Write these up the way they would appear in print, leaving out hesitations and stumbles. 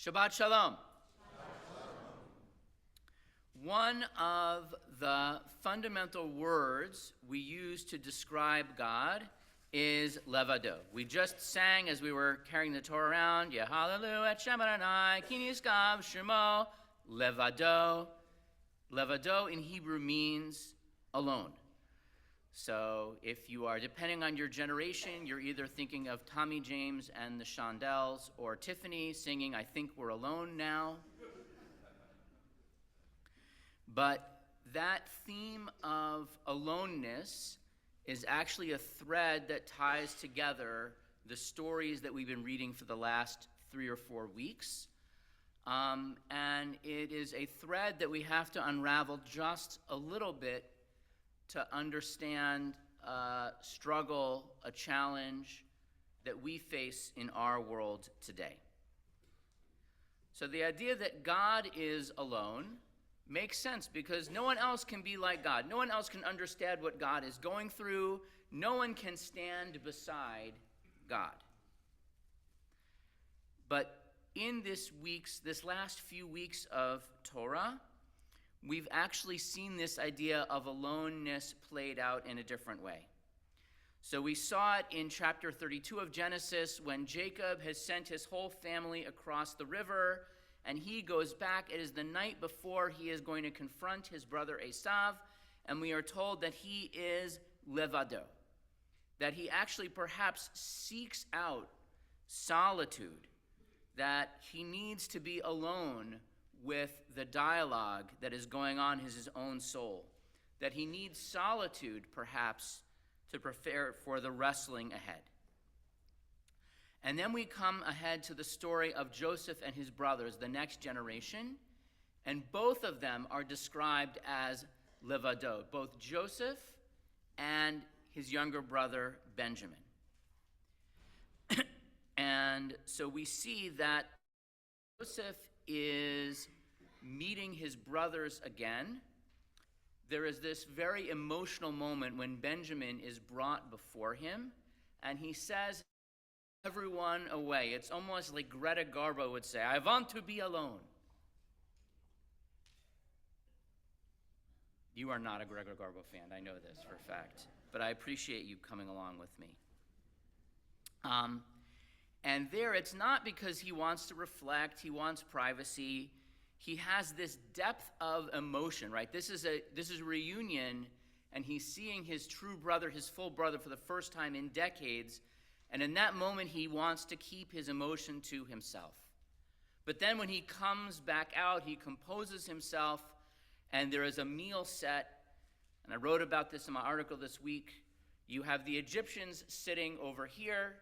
Shabbat Shalom. One of the fundamental words we use to describe God is levado. We just sang as we were carrying the Torah around, Yehalelu et Shem Adonai, ki niskav shemo, levado. Levado in Hebrew means alone. So if you are, depending on your generation, you're either thinking of Tommy James and the Shondells or Tiffany singing, I Think We're Alone Now. But that theme of aloneness is actually a thread that ties together the stories that we've been reading for the last 3 or 4 weeks. And it is a thread that we have to unravel just a little bit to understand a struggle, a challenge that we face in our world today. So the idea that God is alone makes sense because no one else can be like God. No one else can understand what God is going through. No one can stand beside God. But in this last few weeks of Torah, we've actually seen this idea of aloneness played out in a different way. So we saw it in chapter 32 of Genesis when Jacob has sent his whole family across the river, and he goes back. It is the night before he is going to confront his brother Esav, and we are told that he is levado, that he actually perhaps seeks out solitude, that he needs to be alone with the dialogue that is going on in his own soul, that he needs solitude, perhaps, to prepare for the wrestling ahead. And then we come ahead to the story of Joseph and his brothers, the next generation, and both of them are described as levado, both Joseph and his younger brother, Benjamin. And so we see that Joseph is meeting his brothers again. There is this very emotional moment when Benjamin is brought before him, and he says, everyone away. It's almost like Greta Garbo would say, I want to be alone. You are not a Greta Garbo fan, I know this for a fact, but I appreciate you coming along with me. And there, it's not because he wants to reflect, he wants privacy. He has this depth of emotion, right? This is a reunion, and he's seeing his true brother, his full brother, for the first time in decades. And in that moment, he wants to keep his emotion to himself. But then when he comes back out, he composes himself, and there is a meal set. And I wrote about this in my article this week. You have the Egyptians sitting over here,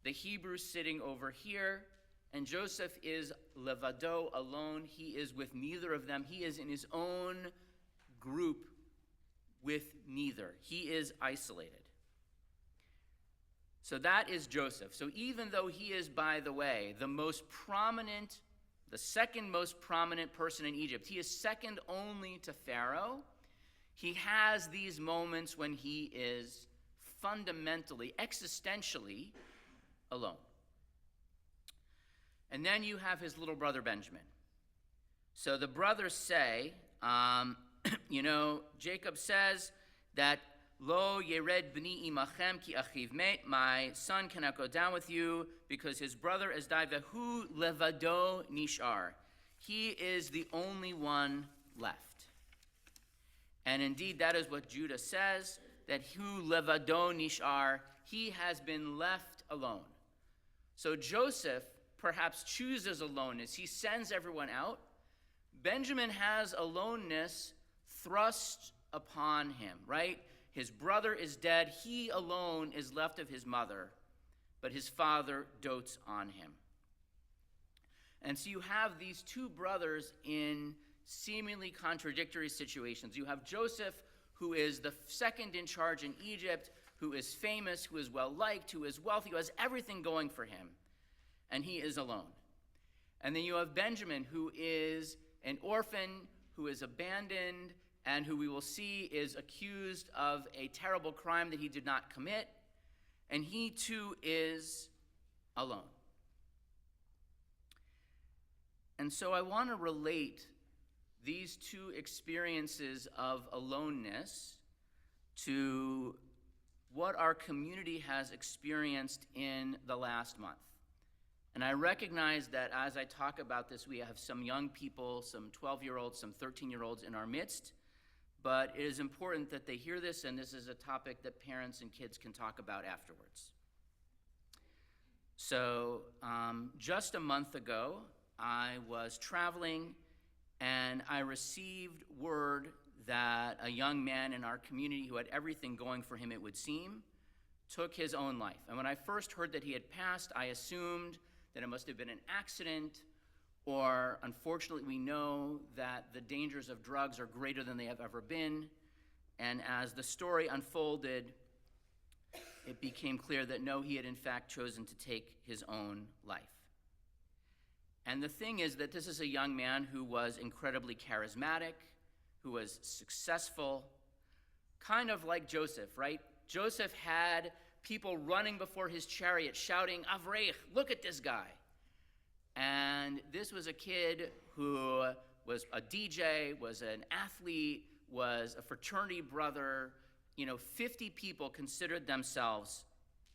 the Hebrews sitting over here, and Joseph is levado, alone. He is with neither of them. He is in his own group with neither. He is isolated. So that is Joseph. So even though he is, by the way, the second most prominent person in Egypt, he is second only to Pharaoh, he has these moments when he is fundamentally, existentially alone. And then you have his little brother Benjamin. So the brothers say, Jacob says that Lo yered b'ni imachem ki achiv met. My son cannot go down with you because his brother is died. Vehu levado nishar. He is the only one left. And indeed, that is what Judah says, that hu levado nishar. He has been left alone. So Joseph perhaps chooses aloneness. He sends everyone out. Benjamin has aloneness thrust upon him, right? His brother is dead. He alone is left of his mother, but his father dotes on him. And so you have these two brothers in seemingly contradictory situations. You have Joseph, who is the second in charge in Egypt, who is famous, who is well-liked, who is wealthy, who has everything going for him, and he is alone. And then you have Benjamin, who is an orphan, who is abandoned, and who we will see is accused of a terrible crime that he did not commit, and he too is alone. And so I want to relate these two experiences of aloneness to what our community has experienced in the last month. And I recognize that as I talk about this, we have some young people, some 12-year-olds, some 13-year-olds in our midst, but it is important that they hear this, and this is a topic that parents and kids can talk about afterwards. So just a month ago, I was traveling, and I received word that a young man in our community who had everything going for him, it would seem, took his own life. And when I first heard that he had passed, I assumed that it must have been an accident, or unfortunately we know that the dangers of drugs are greater than they have ever been. And as the story unfolded, it became clear that no, he had in fact chosen to take his own life. And the thing is that this is a young man who was incredibly charismatic, who was successful, kind of like Joseph, right? Joseph had people running before his chariot shouting, "Avreich, look at this guy." And this was a kid who was a DJ, was an athlete, was a fraternity brother. 50 people considered themselves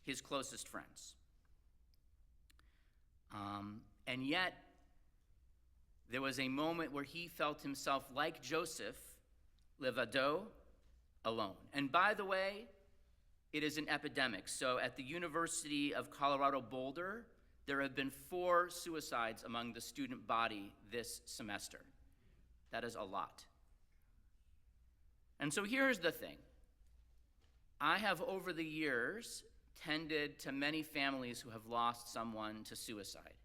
his closest friends. And yet, there was a moment where he felt himself, like Joseph, levado, alone. And by the way, it is an epidemic. So at the University of Colorado Boulder, there have been 4 suicides among the student body this semester. That is a lot. And so here's the thing. I have, over the years, tended to many families who have lost someone to suicide.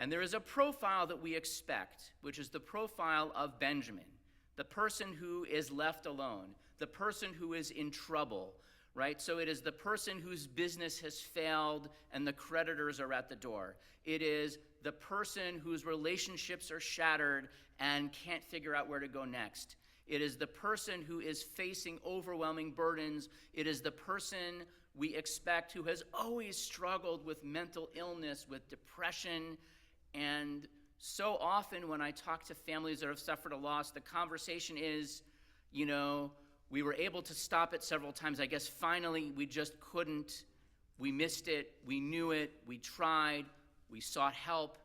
And there is a profile that we expect, which is the profile of Benjamin, the person who is left alone, the person who is in trouble, right? So it is the person whose business has failed and the creditors are at the door. It is the person whose relationships are shattered and can't figure out where to go next. It is the person who is facing overwhelming burdens. It is the person we expect who has always struggled with mental illness, with depression. And so often when I talk to families that have suffered a loss, the conversation is, we were able to stop it several times. I guess finally we just couldn't. We missed it. We knew it. We tried. We sought help.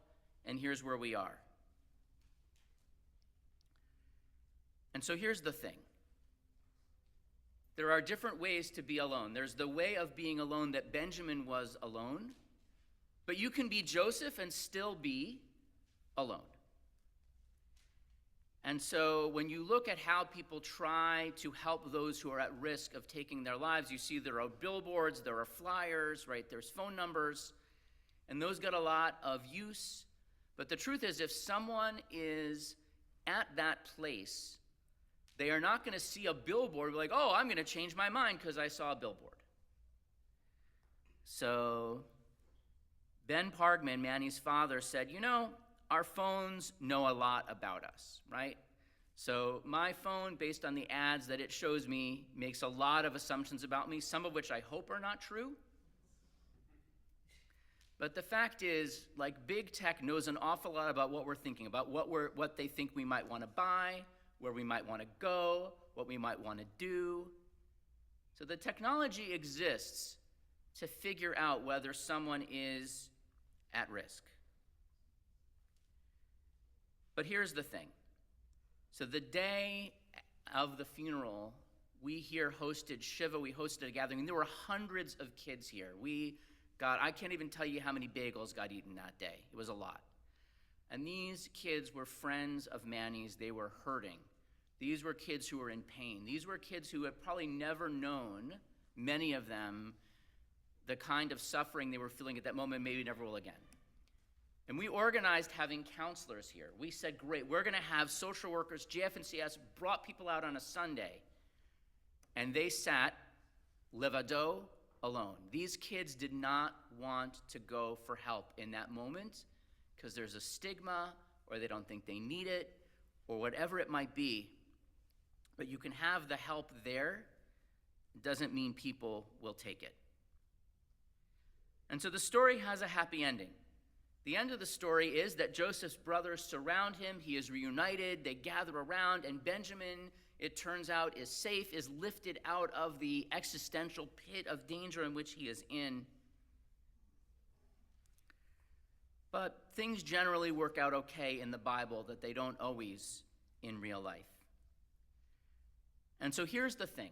And here's where we are. And so here's the thing. There are different ways to be alone. There's the way of being alone that Benjamin was alone, but you can be Joseph and still be alone. And so when you look at how people try to help those who are at risk of taking their lives, you see there are billboards, there are flyers, right? There's phone numbers, and those get a lot of use. But the truth is, if someone is at that place, they are not going to see a billboard like, oh, I'm going to change my mind because I saw a billboard. So Ben Pargman, Manny's father, said, our phones know a lot about us, right? So my phone, based on the ads that it shows me, makes a lot of assumptions about me, some of which I hope are not true. But the fact is, like, big tech knows an awful lot about what we're thinking, about what they think we might want to buy, where we might want to go, what we might want to do. So the technology exists to figure out whether someone is at risk. But here's the thing. So the day of the funeral, we here hosted Shiva, we hosted a gathering, and there were hundreds of kids here. I can't even tell you how many bagels got eaten that day. It was a lot. And these kids were friends of Manny's. They were hurting. These were kids who were in pain. These were kids who had probably never known, many of them, the kind of suffering they were feeling at that moment, maybe never will again. And we organized having counselors here. We said, great, we're going to have social workers. JF&CS brought people out on a Sunday, and they sat levado, alone. These kids did not want to go for help in that moment because there's a stigma, or they don't think they need it, or whatever it might be. But you can have the help there. It doesn't mean people will take it. And so the story has a happy ending. The end of the story is that Joseph's brothers surround him. He is reunited. They gather around, and Benjamin, it turns out, is safe, is lifted out of the existential pit of danger in which he is in. But things generally work out okay in the Bible, that they don't always in real life. And so here's the thing.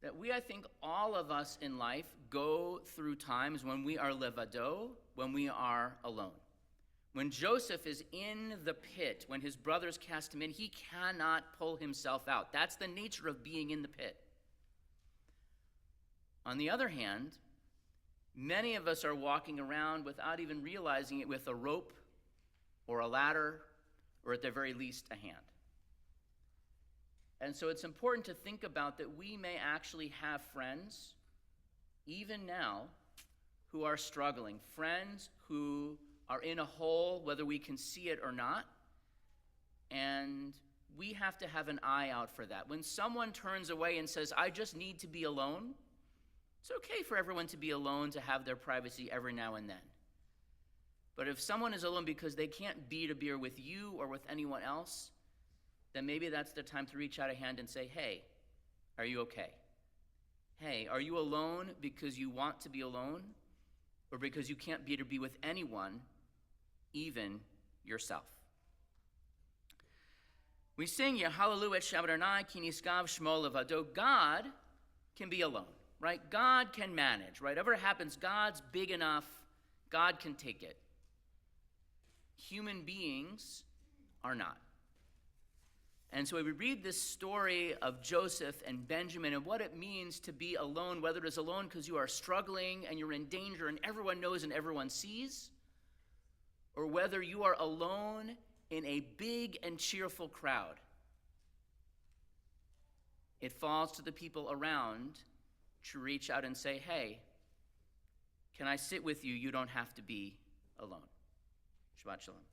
That I think all of us in life go through times when we are levado, when we are alone. When Joseph is in the pit, when his brothers cast him in, he cannot pull himself out. That's the nature of being in the pit. On the other hand, many of us are walking around without even realizing it with a rope or a ladder or at the very least a hand. And so it's important to think about that we may actually have friends, even now, who are struggling. Friends who are in a hole, whether we can see it or not. And we have to have an eye out for that. When someone turns away and says, I just need to be alone, it's okay for everyone to be alone, to have their privacy every now and then. But if someone is alone because they can't beat a beer with you or with anyone else, then maybe that's the time to reach out a hand and say, hey, are you okay? Hey, are you alone because you want to be alone or because you can't bear to be with anyone, even yourself? We sing Hallelujah at Shabbat Arnai, Ki Niskav Shmo Levado. God can be alone, right? God can manage, right? Whatever happens, God's big enough. God can take it. Human beings are not. And so we read this story of Joseph and Benjamin and what it means to be alone, whether it is alone because you are struggling and you're in danger and everyone knows and everyone sees, or whether you are alone in a big and cheerful crowd. It falls to the people around to reach out and say, hey, can I sit with you? You don't have to be alone. Shabbat Shalom.